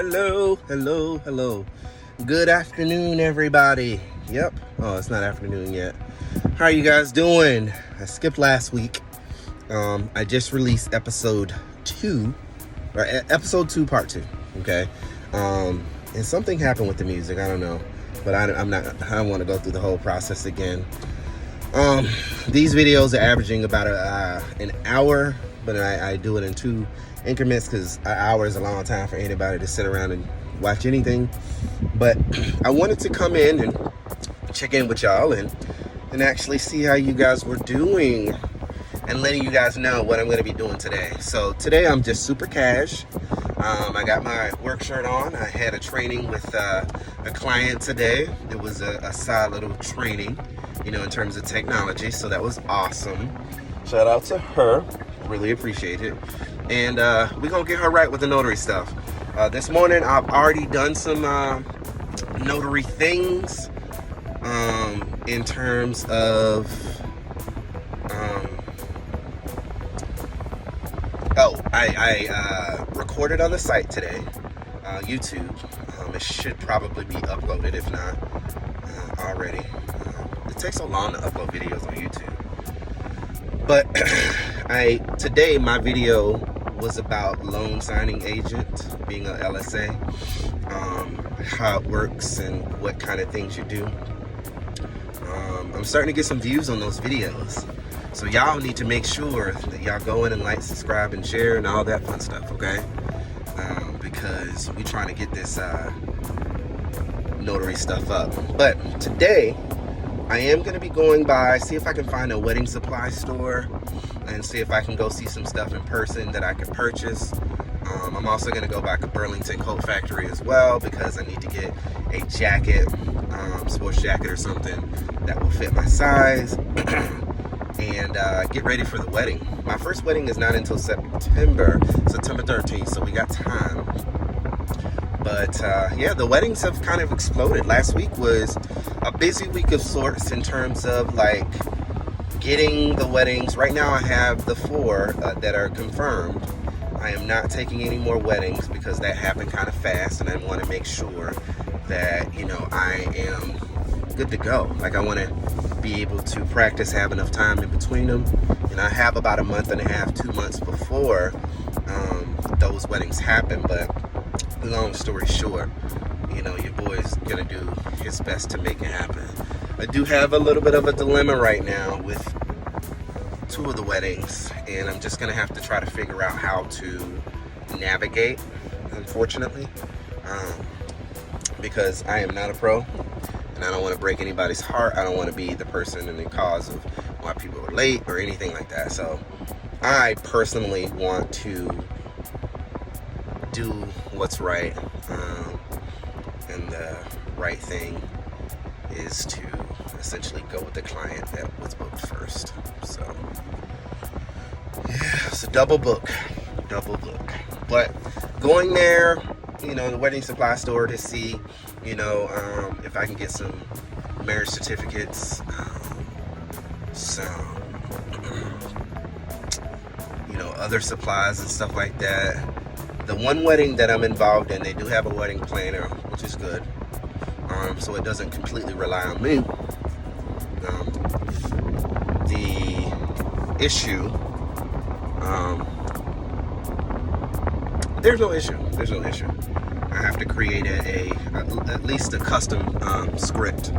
Hello. Good afternoon, everybody. Yep. Oh, it's not afternoon yet. How are you guys doing? I skipped last week. I just released episode 2, part 2. Okay. And something happened with the music. I don't know, but I don't want to go through the whole process again. These videos are averaging about an hour, but I do it in 2 increments because an hour is a long time for anybody to sit around and watch anything. But I wanted to come in and check in with y'all and actually see how you guys were doing and letting you guys know what I'm going to be doing today. So today I'm just super cash. I got my work shirt on. I had a training with a client today. It was a solid little training, in terms of technology. So that was awesome. Shout out to her. Really appreciate it. And we're going to get her right with the notary stuff. This morning I've already done some notary things in terms of I recorded on the site today, YouTube. It should probably be uploaded if not already. It takes so long to upload videos on YouTube. But today my video was about loan signing agent, being a LSA, how it works and what kind of things you do. I'm starting to get some views on those videos. So y'all need to make sure that y'all go in and like, subscribe, and share, and all that fun stuff, okay? Because we're trying to get this notary stuff up. But today, I am going to be going by, see if I can find a wedding supply store, and see if I can go see some stuff in person that I can purchase. I'm also going to go back to Burlington Coat Factory as well, because I need to get a jacket, sports jacket or something that will fit my size. And get ready for the wedding. My first wedding is not until September 13th, so we got time. But yeah, the weddings have kind of exploded. Last week was a busy week of sorts in terms of like getting the weddings. Right now I have the 4 that are confirmed. I am not taking any more weddings because that happened kind of fast, and I want to make sure that, I am good to go. Like, I want to be able to practice, have enough time in between them. And I have about a month and a half, 2 months before those weddings happen. But long story short, your boy's gonna do his best to make it happen. I do have a little bit of a dilemma right now with 2 of the weddings, and I'm just gonna have to try to figure out how to navigate, unfortunately, because I am not a pro. And I don't want to break anybody's heart. I don't want to be the person and the cause of why people are late or anything like that. So I personally want to do what's right. And the right thing is to essentially go with the client that was booked first. So yeah, it's a double book. But going there, the wedding supply store to see, if I can get some marriage certificates, some, other supplies and stuff like that. The one wedding that I'm involved in, they do have a wedding planner, which is good. So it doesn't completely rely on me. The issue, there's no issue. I have to create at least a custom script,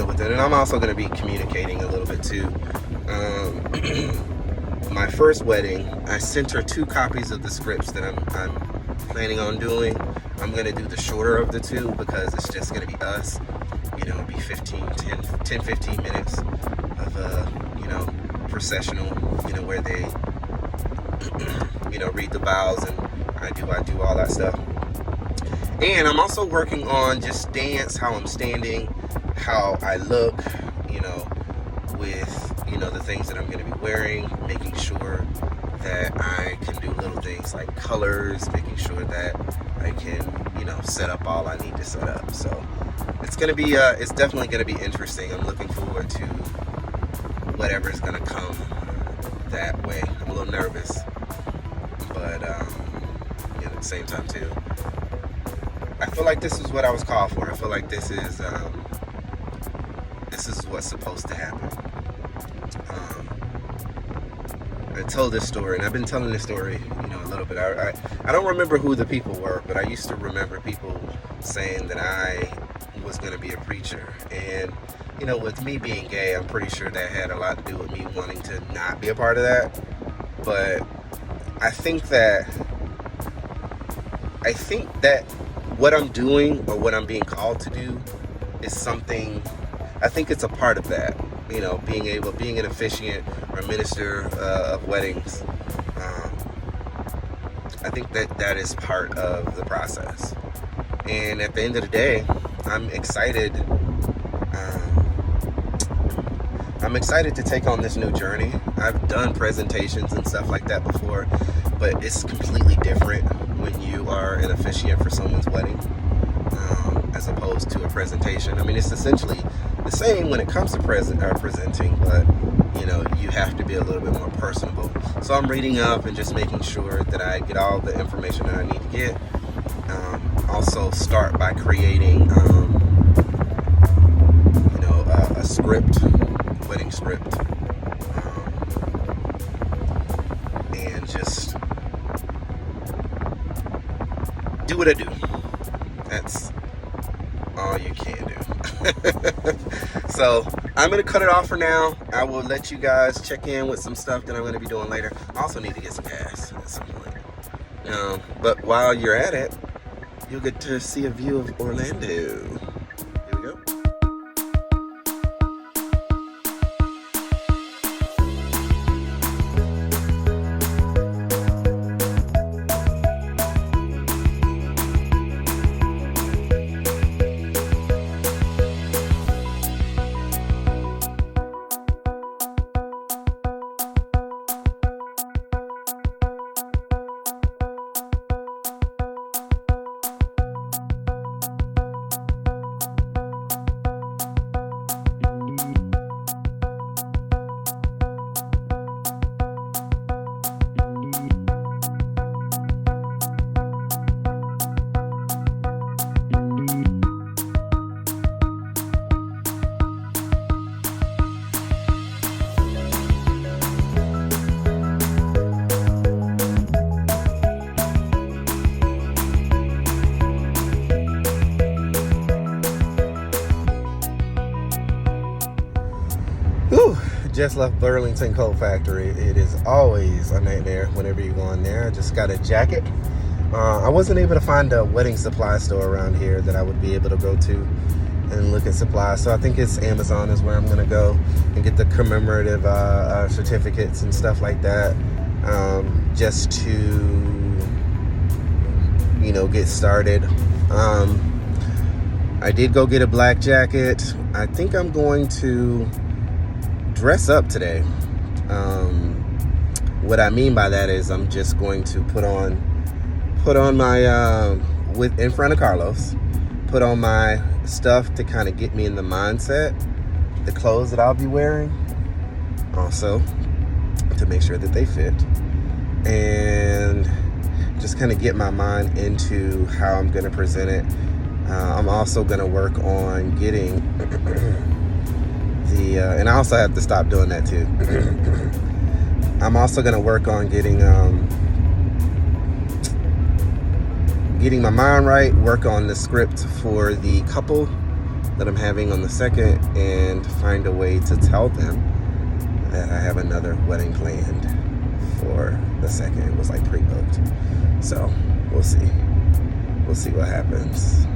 with it. And I'm also going to be communicating a little bit too. My first wedding, I sent her 2 copies of the scripts that I'm planning on doing. I'm going to do the shorter of the 2 because it's just going to be us. It'll be 15 minutes of processional, where they read the vows, and I do all that stuff. And I'm also working on just stance, how I'm standing, how I look, with the things that I'm going to be wearing, making sure that I can do little things like colors, making sure that I can set up all I need to set up. So it's going to be it's definitely going to be interesting. I'm looking forward to whatever is going to come that way. I'm a little nervous, but the same time too. I feel like this is what I was called for. I feel like this is what's supposed to happen. I told this story, and I've been telling this story, a little bit. I don't remember who the people were, but I used to remember people saying that I was going to be a preacher. And, with me being gay, I'm pretty sure that had a lot to do with me wanting to not be a part of that. But I think that what I'm doing or what I'm being called to do is something, I think it's a part of that. Being an officiant or a minister of weddings. I think that is part of the process. And at the end of the day, I'm excited. I'm excited to take on this new journey. I've done presentations and stuff like that before, but it's completely different when you are an officiant for someone's wedding as opposed to a presentation. I mean, it's essentially the same when it comes to presenting, but you have to be a little bit more personable. So I'm reading up and just making sure that I get all the information that I need to get. Also start by creating a script, wedding script, and just do what I do. That's all you can do. So I'm going to cut it off for now. I will let you guys check in with some stuff that I'm going to be doing later. I also need to get some gas at some point. But while you're at it, you'll get to see a view of Orlando. Here we go. Just left Burlington Coat Factory. It is always a nightmare whenever you go in there. I just got a jacket. I wasn't able to find a wedding supply store around here that I would be able to go to and look at supplies. So I think it's Amazon is where I'm going to go and get the commemorative certificates and stuff like that, just to, get started. I did go get a black jacket. I think I'm going to dress up today. What I mean by that is I'm just going to put on my in front of Carlos, put on my stuff to kind of get me in the mindset, the clothes that I'll be wearing, also to make sure that they fit, and just kind of get my mind into how I'm going to present it. I'm also going to work on getting and I also have to stop doing that too. I'm also going to work on getting my mind right, work on the script for the couple that I'm having on the 2nd, and find a way to tell them that I have another wedding planned for the 2nd. It was like pre-booked. So we'll see. We'll see what happens.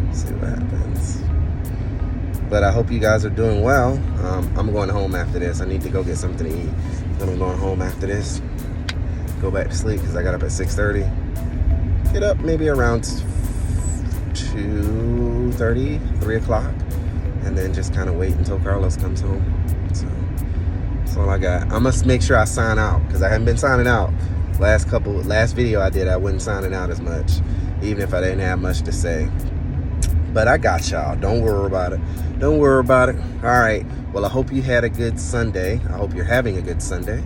But I hope you guys are doing well. I'm going home after this. I need to go get something to eat. Then I'm going home after this. Go back to sleep because I got up at 6:30. Get up maybe around 2:30, 3 o'clock. And then just kind of wait until Carlos comes home. So that's all I got. I must make sure I sign out because I haven't been signing out. Last video I did, I wasn't signing out as much, even if I didn't have much to say. But I got y'all. Don't worry about it. All right. Well, I hope you had a good Sunday. I hope you're having a good Sunday.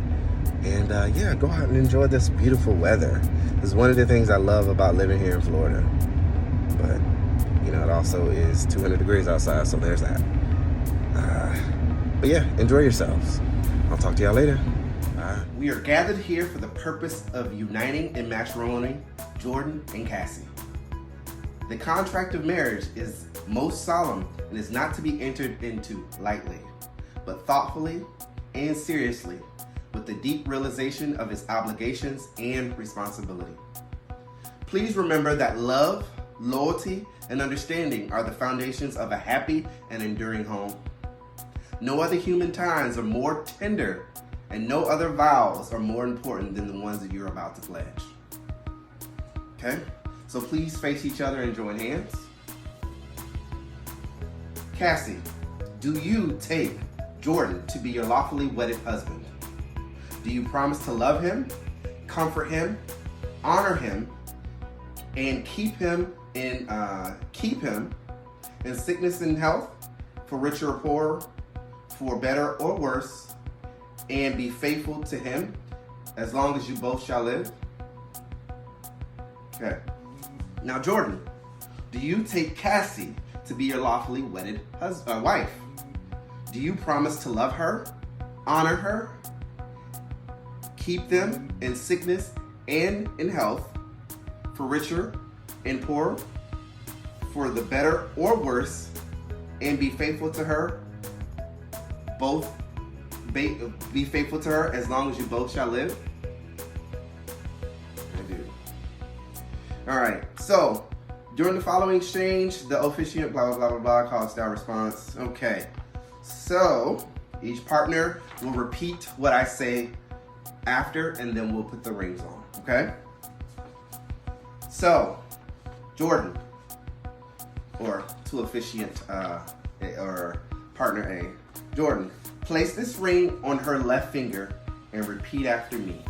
And yeah, go out and enjoy this beautiful weather. It's one of the things I love about living here in Florida. But, you know, it also is 200 degrees outside, so there's that. But yeah, enjoy yourselves. I'll talk to y'all later. Bye. We are gathered here for the purpose of uniting in matrimony Jordan and Cassie. The contract of marriage is most solemn and is not to be entered into lightly, but thoughtfully and seriously, with the deep realization of its obligations and responsibility. Please remember that love, loyalty, and understanding are the foundations of a happy and enduring home. No other human ties are more tender, and no other vows are more important than the ones that you're about to pledge. Okay? So please face each other and join hands. Cassie, do you take Jordan to be your lawfully wedded husband? Do you promise to love him, comfort him, honor him, and keep him in sickness and health, for richer or poorer, for better or worse, and be faithful to him as long as you both shall live? Okay. Now, Jordan, do you take Cassie to be your lawfully wedded wife? Do you promise to love her, honor her, keep them in sickness and in health, for richer and poorer, for the better or worse, and be faithful to her, be faithful to her as long as you both shall live? I do. All right, so during the following exchange, the officiant, blah, blah, blah, blah, blah, calls down response. Okay, so each partner will repeat what I say after, and then we'll put the rings on, okay? So, Jordan, or to officiant, or partner A, Jordan, place this ring on her left finger and repeat after me.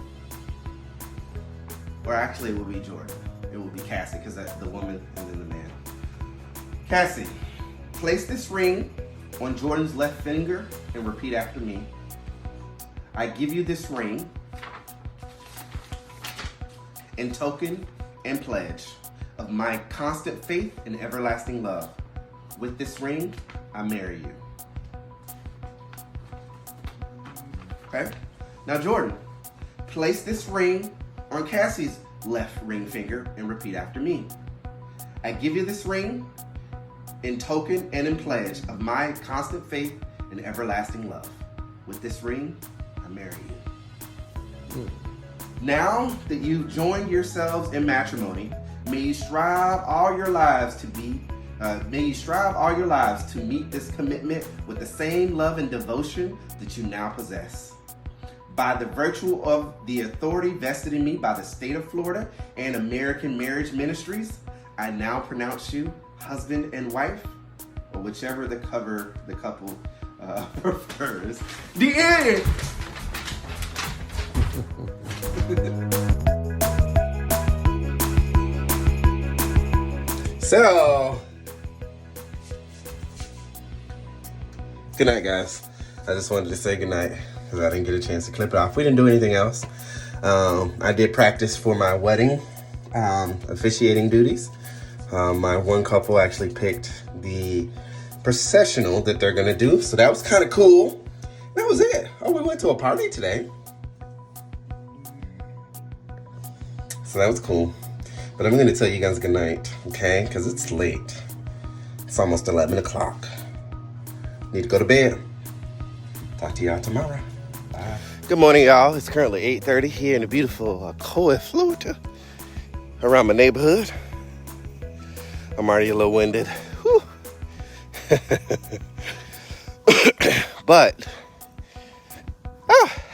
Or actually, it will be Jordan. It will be Cassie, because that's the woman and then the man. Cassie, place this ring on Jordan's left finger and repeat after me. I give you this ring in token and pledge of my constant faith and everlasting love. With this ring, I marry you. Okay? Now, Jordan, place this ring on Cassie's left ring finger and repeat after me. I give you this ring in token and in pledge of my constant faith and everlasting love. With this ring, I marry you. Now that you've joined yourselves in matrimony, may you strive all your lives to meet this commitment with the same love and devotion that you now possess. By the virtue of the authority vested in me by the state of Florida and American Marriage Ministries, I now pronounce you husband and wife, or whichever the couple prefers. The end. So, good night, guys. I just wanted to say good night because I didn't get a chance to clip it off. We didn't do anything else. I did practice for my wedding officiating duties. My one couple actually picked the processional that they're gonna do, so that was kind of cool. That was it. Oh, we went to a party today, so that was cool. But I'm gonna tell you guys good night, okay? Because it's late. It's almost 11 o'clock. Need to go to bed. Talk to y'all tomorrow. Bye. Good morning, y'all. It's currently 8:30 here in the beautiful Coed, Florida, around my neighborhood. I'm already a little winded. Whew. But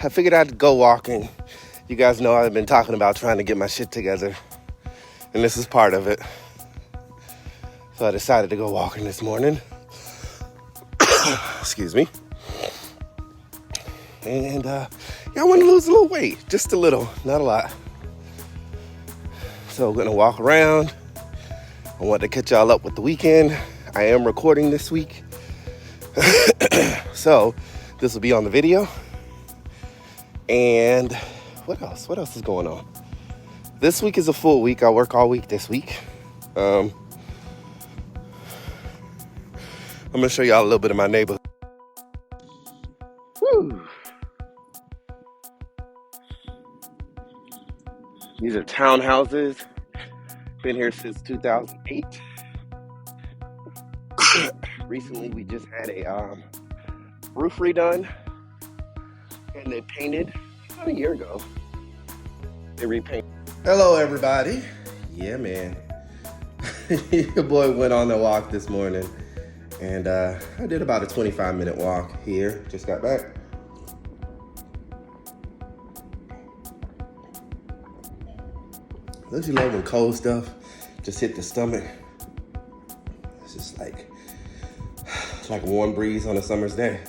I figured I'd go walking. You guys know I've been talking about trying to get my shit together, and this is part of it. So I decided to go walking this morning. Excuse me. And I want to lose a little weight, just a little, not a lot. So we're gonna walk around. I want to catch y'all up with the weekend. I am recording this week. So this will be on the video. And what else? What else is going on? This week is a full week. I work all week this week. I'm gonna show y'all a little bit of my neighborhood. Woo. These are townhouses. Been here since 2008. Recently, we just had a roof redone, and they painted about a year ago. They repainted. Hello, everybody. Yeah, man. Your boy went on a walk this morning, and I did about a 25-minute walk here. Just got back. Don't you love when cold stuff just hit the stomach? It's just like a warm breeze on a summer's day.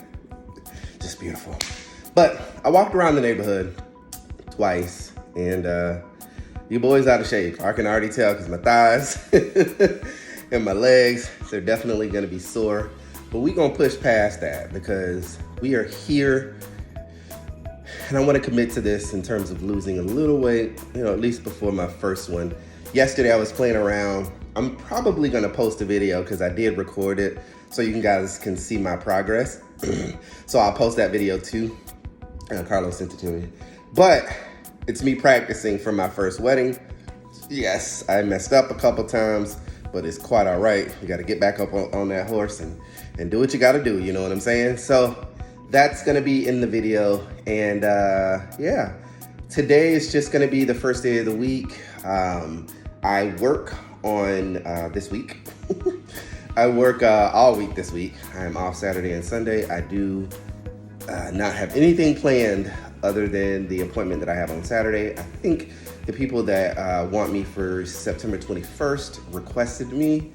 Just beautiful. But I walked around the neighborhood twice, and your boy's out of shape. I can already tell because my thighs and my legs, they're definitely gonna be sore. But we're gonna push past that because we are here. And I want to commit to this in terms of losing a little weight, at least before my first one. Yesterday I was playing around. I'm probably going to post a video because I did record it so you guys can see my progress. So I'll post that video too. Carlos sent it to me. But it's me practicing for my first wedding. Yes, I messed up a couple times, but it's quite all right. You got to get back up on that horse and do what you got to do. You know what I'm saying? So that's gonna be in the video, and yeah, today is just gonna be the first day of the week. I work on this week. I work all week this week. I'm off Saturday and Sunday. I do not have anything planned other than the appointment that I have on Saturday. I think the people that want me for September 21st requested me.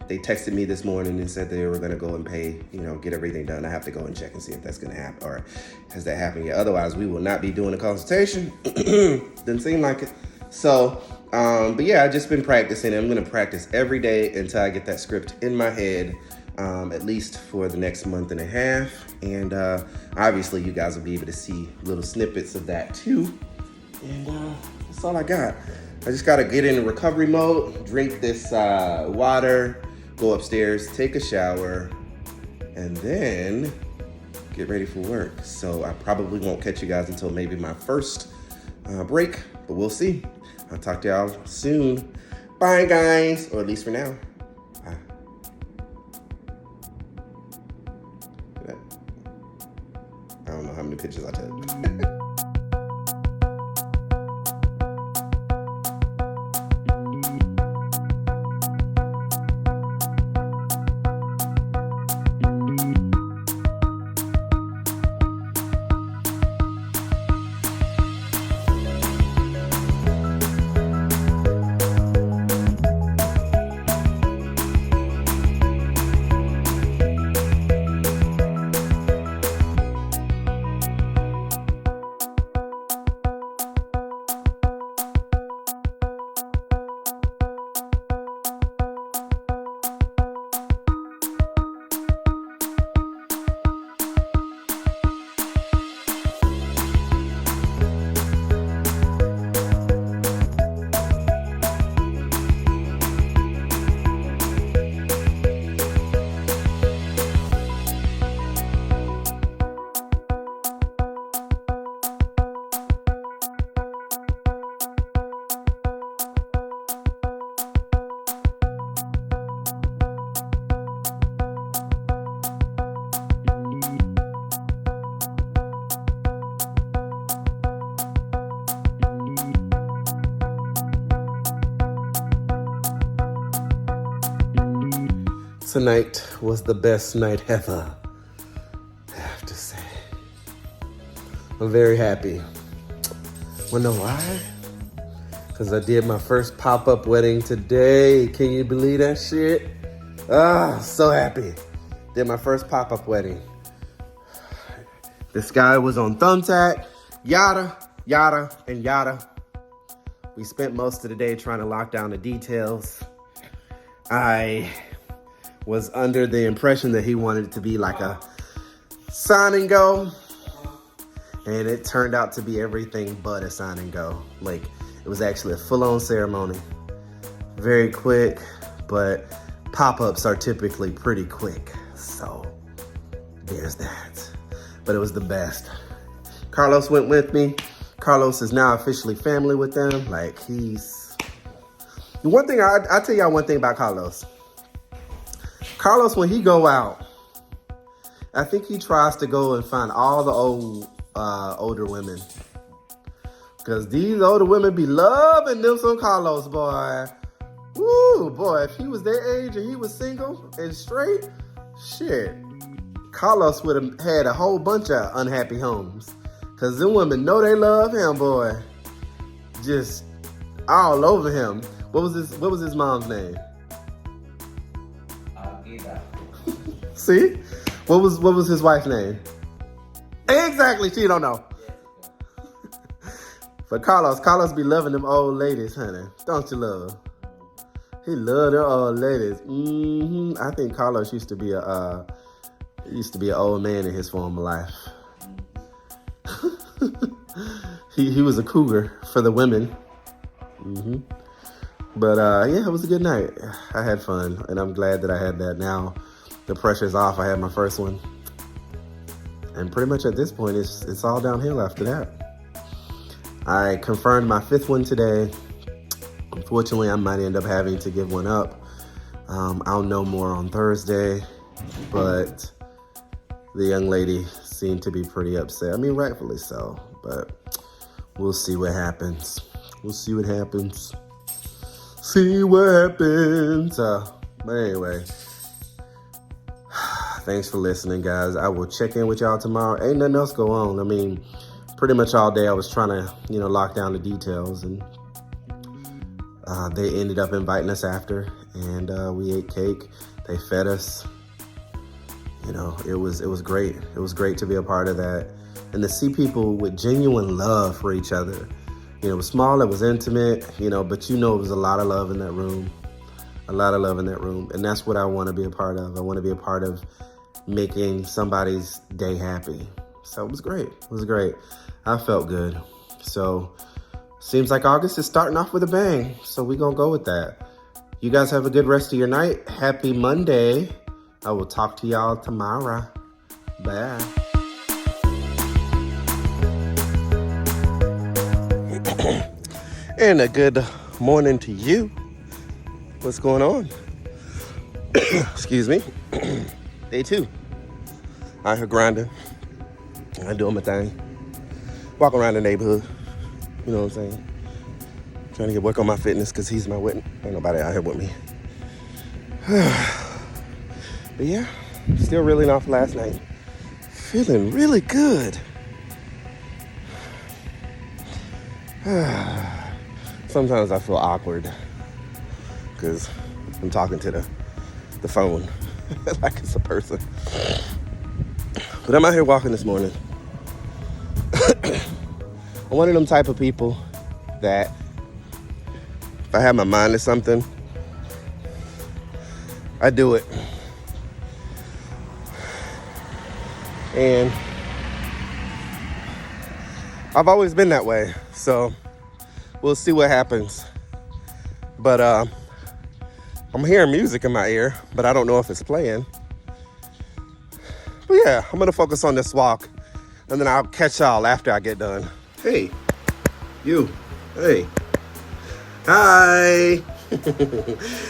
They texted me this morning and said they were going to go and pay, get everything done. I have to go and check and see if that's going to happen, or has that happened yet? Otherwise, we will not be doing a consultation. Didn't seem like it. So, but yeah, I've just been practicing. I'm going to practice every day until I get that script in my head, at least for the next month and a half. And obviously, you guys will be able to see little snippets of that too. And that's all I got. I just got to get in recovery mode, drink this water, go upstairs, take a shower, and then get ready for work. So I probably won't catch you guys until maybe my first break, but we'll see. I'll talk to y'all soon. Bye, guys, or at least for now. Bye. I don't know how many pictures I took. Tonight was the best night ever, I have to say. I'm very happy. Wanna know why? Because I did my first pop-up wedding today. Can you believe that shit? So happy. Did my first pop-up wedding. This guy was on Thumbtack, yada, yada, and yada. We spent most of the day trying to lock down the details. I was under the impression that he wanted it to be like a sign and go. And it turned out to be everything but a sign and go. Like, It was actually a full-on ceremony. Very quick, but pop-ups are typically pretty quick. So there's that. But it was the best. Carlos went with me. Carlos is now officially family with them. Like, he's... One thing, I'll tell y'all one thing about Carlos. Carlos, when he go out, I think he tries to go and find all the older women. Because these older women be loving them some Carlos, boy. Woo, boy, if he was their age and he was single and straight, shit. Carlos would have had a whole bunch of unhappy homes. Because them women know they love him, boy. Just all over him. What was his mom's name? See? What was his wife's name? Exactly, she don't know. But Carlos be loving them old ladies, honey. Don't you love? He love them old ladies. I think Carlos used to be an old man in his former life. he was a cougar for the women. But yeah, it was a good night. I had fun, and I'm glad that I had that. Now the pressure's off. I had my first one, and pretty much at this point, it's all downhill after that. I confirmed my 5th one today. Unfortunately, I might end up having to give one up. I'll know more on Thursday, but the young lady seemed to be pretty upset. I mean, rightfully so, but we'll see what happens. See what happens. But anyway, thanks for listening, guys. I will check in with y'all tomorrow. Ain't nothing else go on. I mean, pretty much all day I was trying to, lock down the details, and they ended up inviting us after, and we ate cake. They fed us. It was great. It was great to be a part of that, and to see people with genuine love for each other. It was small, it was intimate, but it was a lot of love in that room. And that's what I want to be a part of. I want to be a part of making somebody's day happy. So it was great. I felt good. So seems like August is starting off with a bang. So we're going to go with that. You guys have a good rest of your night. Happy Monday. I will talk to y'all tomorrow. Bye. And a good morning to you. What's going on? Excuse me. Day 2. Out here grinding. I'm doing my thing. Walking around the neighborhood. You know what I'm saying? Trying to get work on my fitness because he's my witness. Ain't nobody out here with me. But yeah, still reeling off last night. Feeling really good. Sometimes I feel awkward because I'm talking to the phone like it's a person. But I'm out here walking this morning. I'm one of them type of people that if I have my mind to something, I do it. And I've always been that way, so we'll see what happens. But I'm hearing music in my ear, but I don't know if it's playing. But yeah, I'm gonna focus on this walk, and then I'll catch y'all after I get done. Hey, you. Hey. Hi.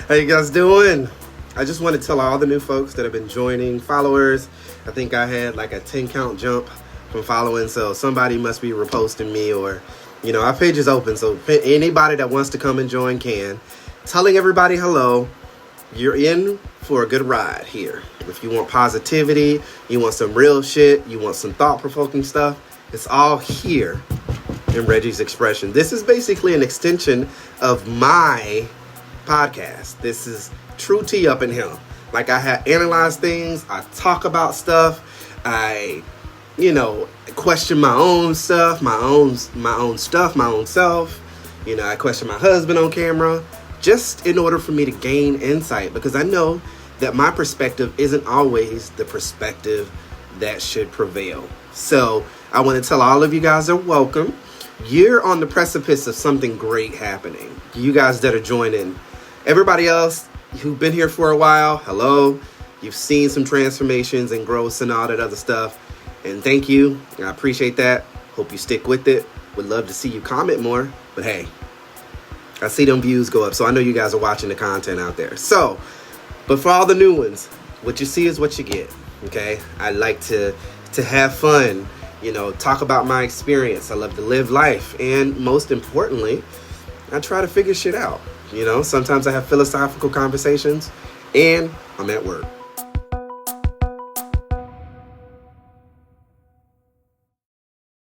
How you guys doing? I just want to tell all the new folks that have been joining, followers. I think I had like a 10 count jump from following, so somebody must be reposting me, or our page is open, so anybody that wants to come and join can. Telling everybody hello. You're in for a good ride here. If you want positivity, you want some real shit, you want some thought-provoking stuff, it's all here in Reggie's Expression. This is basically an extension of my podcast. This is true tea up in here. Like, I have analyzed things, I talk about stuff, I question my own stuff, my own self. I question my husband on camera, just in order for me to gain insight, because I know that my perspective isn't always the perspective that should prevail. So I want to tell all of you guys are welcome. you're on the precipice of something great happening. You guys that are joining. Everybody else who've been here for a while, hello. You've seen some transformations and growths and all that other stuff. And thank you. I appreciate that. Hope you stick with it. Would love to see you comment more. But hey, I see them views go up. So I know you guys are watching the content out there. So, but for all the new ones, what you see is what you get. Okay? I like to have fun, talk about my experience. I love to live life. And most importantly, I try to figure shit out. Sometimes I have philosophical conversations and I'm at work.